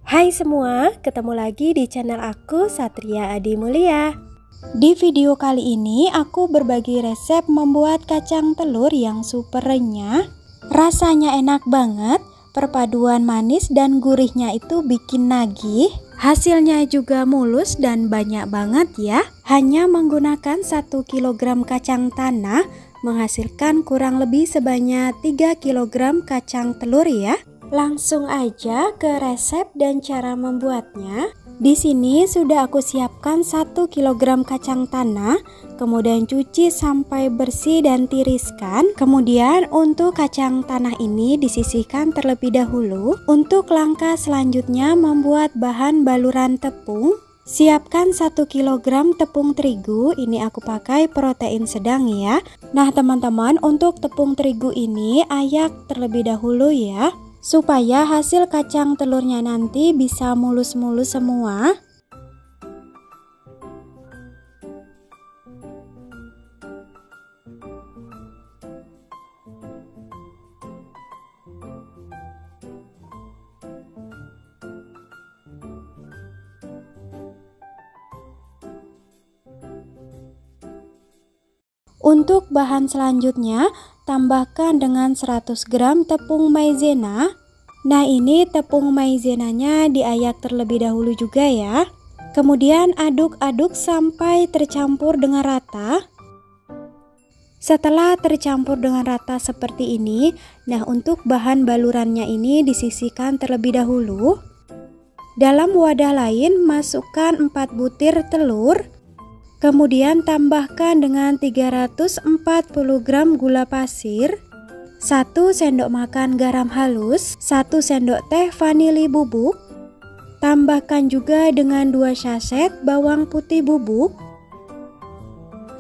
Hai semua, ketemu lagi di channel aku Satria Adi Mulia. Di video kali ini aku berbagi resep membuat kacang telur yang super renyah. Rasanya enak banget, perpaduan manis dan gurihnya itu bikin nagih. Hasilnya juga mulus dan banyak banget ya. Hanya menggunakan 1 kg kacang tanah menghasilkan kurang lebih sebanyak 3 kg kacang telur ya. Langsung aja ke resep dan cara membuatnya. Di sini sudah aku siapkan 1 kg kacang tanah, kemudian cuci sampai bersih dan tiriskan. Kemudian untuk kacang tanah ini disisihkan terlebih dahulu. Untuk langkah selanjutnya membuat bahan baluran tepung. Siapkan 1 kg tepung terigu, ini aku pakai protein sedang ya. Nah teman-teman, untuk tepung terigu ini ayak terlebih dahulu ya, supaya hasil kacang telurnya nanti bisa mulus-mulus semua. Untuk bahan selanjutnya, tambahkan dengan 100 gram tepung maizena. Nah ini tepung maizenanya diayak terlebih dahulu juga ya. Kemudian aduk-aduk sampai tercampur dengan rata. Setelah tercampur dengan rata seperti ini, nah untuk bahan balurannya ini disisihkan terlebih dahulu. Dalam wadah lain masukkan 4 butir telur. Kemudian tambahkan dengan 340 gram gula pasir, 1 sendok makan garam halus, 1 sendok teh vanili bubuk. Tambahkan juga dengan 2 saset bawang putih bubuk.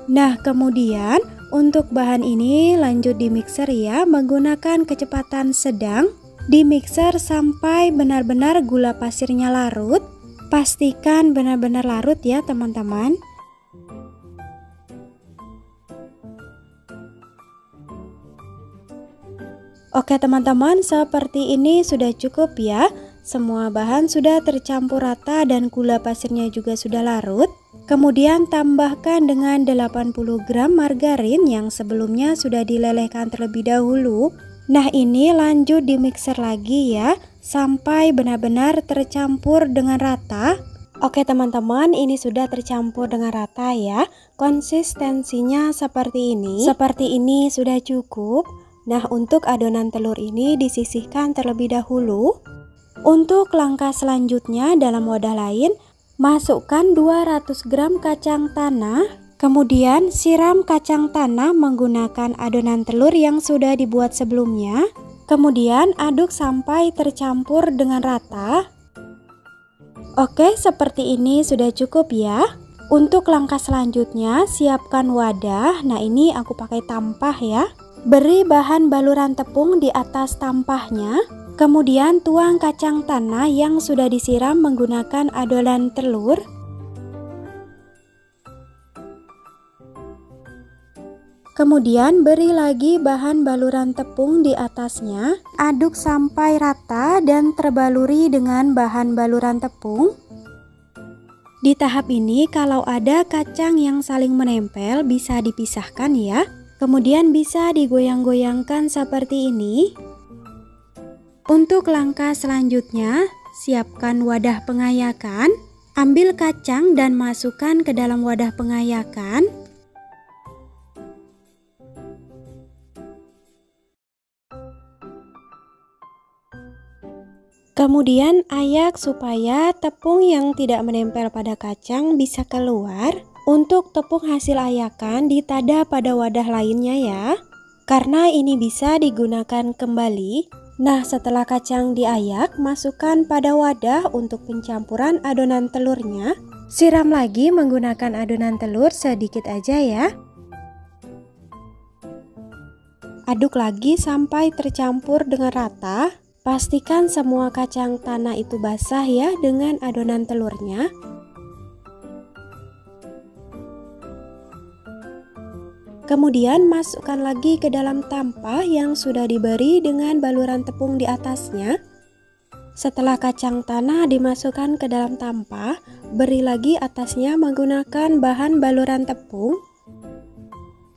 Nah kemudian untuk bahan ini lanjut di mixer ya, menggunakan kecepatan sedang. Di mixer sampai benar-benar gula pasirnya larut. Pastikan benar-benar larut ya teman-teman. Oke teman-teman, seperti ini sudah cukup ya. Semua bahan sudah tercampur rata dan gula pasirnya juga sudah larut. Kemudian tambahkan dengan 80 gram margarin yang sebelumnya sudah dilelehkan terlebih dahulu. Nah ini lanjut di mixer lagi ya, sampai benar-benar tercampur dengan rata. Oke teman-teman, ini sudah tercampur dengan rata ya. Konsistensinya seperti ini. Seperti ini sudah cukup. Nah untuk adonan telur ini disisihkan terlebih dahulu. Untuk langkah selanjutnya dalam wadah lain masukkan 200 gram kacang tanah. Kemudian siram kacang tanah menggunakan adonan telur yang sudah dibuat sebelumnya. Kemudian aduk sampai tercampur dengan rata. Oke seperti ini sudah cukup ya. Untuk langkah selanjutnya siapkan wadah. Nah ini aku pakai tampah ya. Beri bahan baluran tepung di atas tampahnya. Kemudian tuang kacang tanah yang sudah disiram menggunakan adonan telur. Kemudian beri lagi bahan baluran tepung di atasnya. Aduk sampai rata dan terbaluri dengan bahan baluran tepung. Di tahap ini kalau ada kacang yang saling menempel bisa dipisahkan ya. Kemudian bisa digoyang-goyangkan seperti ini. Untuk langkah selanjutnya, siapkan wadah pengayakan. Ambil kacang dan masukkan ke dalam wadah pengayakan. Kemudian ayak supaya tepung yang tidak menempel pada kacang bisa keluar. Untuk tepung hasil ayakan ditada pada wadah lainnya ya, karena ini bisa digunakan kembali. Nah setelah kacang diayak, masukkan pada wadah untuk pencampuran adonan telurnya. Siram lagi menggunakan adonan telur sedikit aja ya. Aduk lagi sampai tercampur dengan rata. Pastikan semua kacang tanah itu basah ya dengan adonan telurnya. Kemudian masukkan lagi ke dalam tampah yang sudah diberi dengan baluran tepung di atasnya. Setelah kacang tanah dimasukkan ke dalam tampah, beri lagi atasnya menggunakan bahan baluran tepung.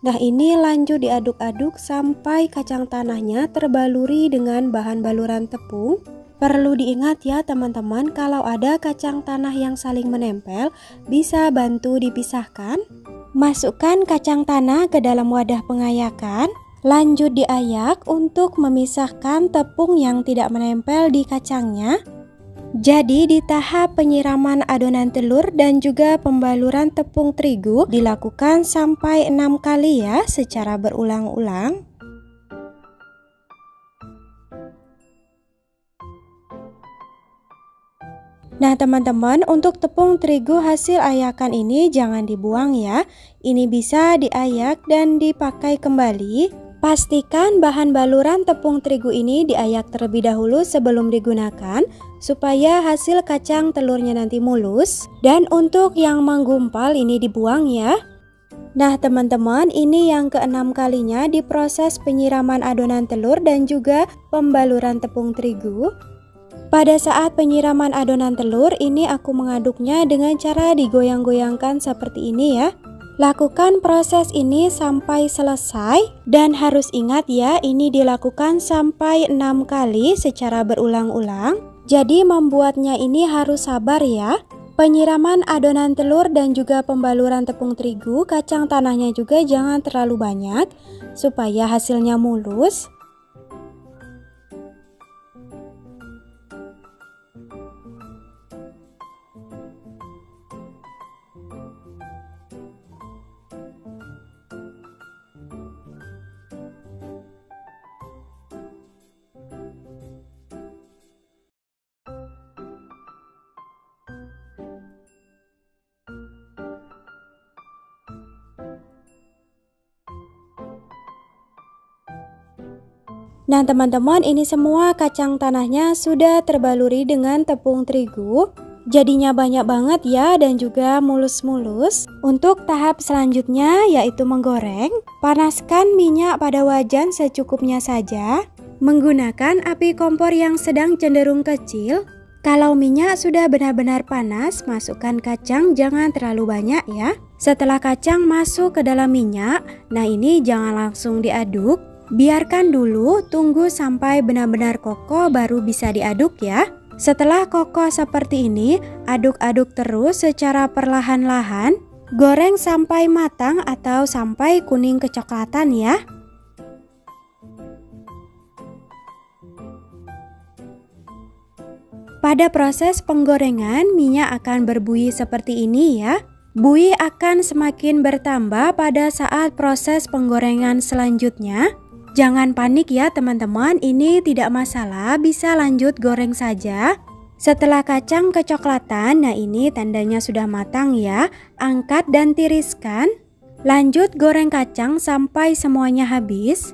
Nah, ini lanjut diaduk-aduk sampai kacang tanahnya terbaluri dengan bahan baluran tepung. Perlu diingat ya teman-teman, kalau ada kacang tanah yang saling menempel, bisa bantu dipisahkan. Masukkan kacang tanah ke dalam wadah pengayakan. Lanjut diayak untuk memisahkan tepung yang tidak menempel di kacangnya. Jadi di tahap penyiraman adonan telur dan juga pembaluran tepung terigu dilakukan sampai 6 kali ya, secara berulang-ulang. Nah teman-teman, untuk tepung terigu hasil ayakan ini jangan dibuang ya. Ini bisa diayak dan dipakai kembali. Pastikan bahan baluran tepung terigu ini diayak terlebih dahulu sebelum digunakan, supaya hasil kacang telurnya nanti mulus. Dan untuk yang menggumpal ini dibuang ya. Nah teman-teman, ini yang keenam kalinya di proses penyiraman adonan telur dan juga pembaluran tepung terigu. Pada saat penyiraman adonan telur ini aku mengaduknya dengan cara digoyang-goyangkan seperti ini ya. Lakukan proses ini sampai selesai dan harus ingat ya, ini dilakukan sampai 6 kali secara berulang-ulang. Jadi membuatnya ini harus sabar ya. Penyiraman adonan telur dan juga pembaluran tepung terigu, kacang tanahnya juga jangan terlalu banyak supaya hasilnya mulus. Nah teman-teman, ini semua kacang tanahnya sudah terbaluri dengan tepung terigu. Jadinya banyak banget ya dan juga mulus-mulus. Untuk tahap selanjutnya yaitu menggoreng. Panaskan minyak pada wajan secukupnya saja. Menggunakan api kompor yang sedang cenderung kecil. Kalau minyak sudah benar-benar panas, masukkan kacang, jangan terlalu banyak ya. Setelah kacang masuk ke dalam minyak, nah ini jangan langsung diaduk. Biarkan dulu, tunggu sampai benar-benar kokoh baru bisa diaduk ya. Setelah kokoh seperti ini, aduk-aduk terus secara perlahan-lahan. Goreng sampai matang atau sampai kuning kecoklatan ya. Pada proses penggorengan, minyak akan berbuih seperti ini ya. Buih akan semakin bertambah pada saat proses penggorengan selanjutnya. Jangan panik ya teman-teman, ini tidak masalah, bisa lanjut goreng saja. Setelah kacang kecoklatan, nah ini tandanya sudah matang ya. Angkat dan tiriskan. Lanjut goreng kacang sampai semuanya habis.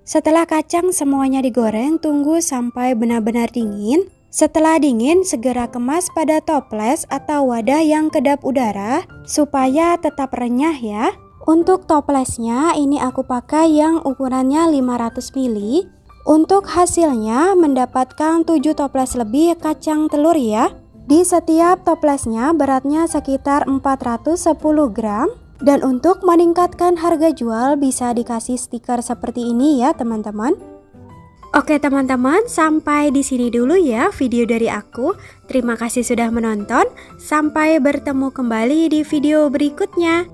Setelah kacang semuanya digoreng, tunggu sampai benar-benar dingin. Setelah dingin, segera kemas pada toples atau wadah yang kedap udara supaya tetap renyah ya. Untuk toplesnya ini aku pakai yang ukurannya 500 ml. Untuk hasilnya mendapatkan 7 toples lebih kacang telur ya. Di setiap toplesnya beratnya sekitar 410 gram. Dan untuk meningkatkan harga jual bisa dikasih stiker seperti ini ya teman-teman. Oke teman-teman, sampai di sini dulu ya video dari aku. Terima kasih sudah menonton. Sampai bertemu kembali di video berikutnya.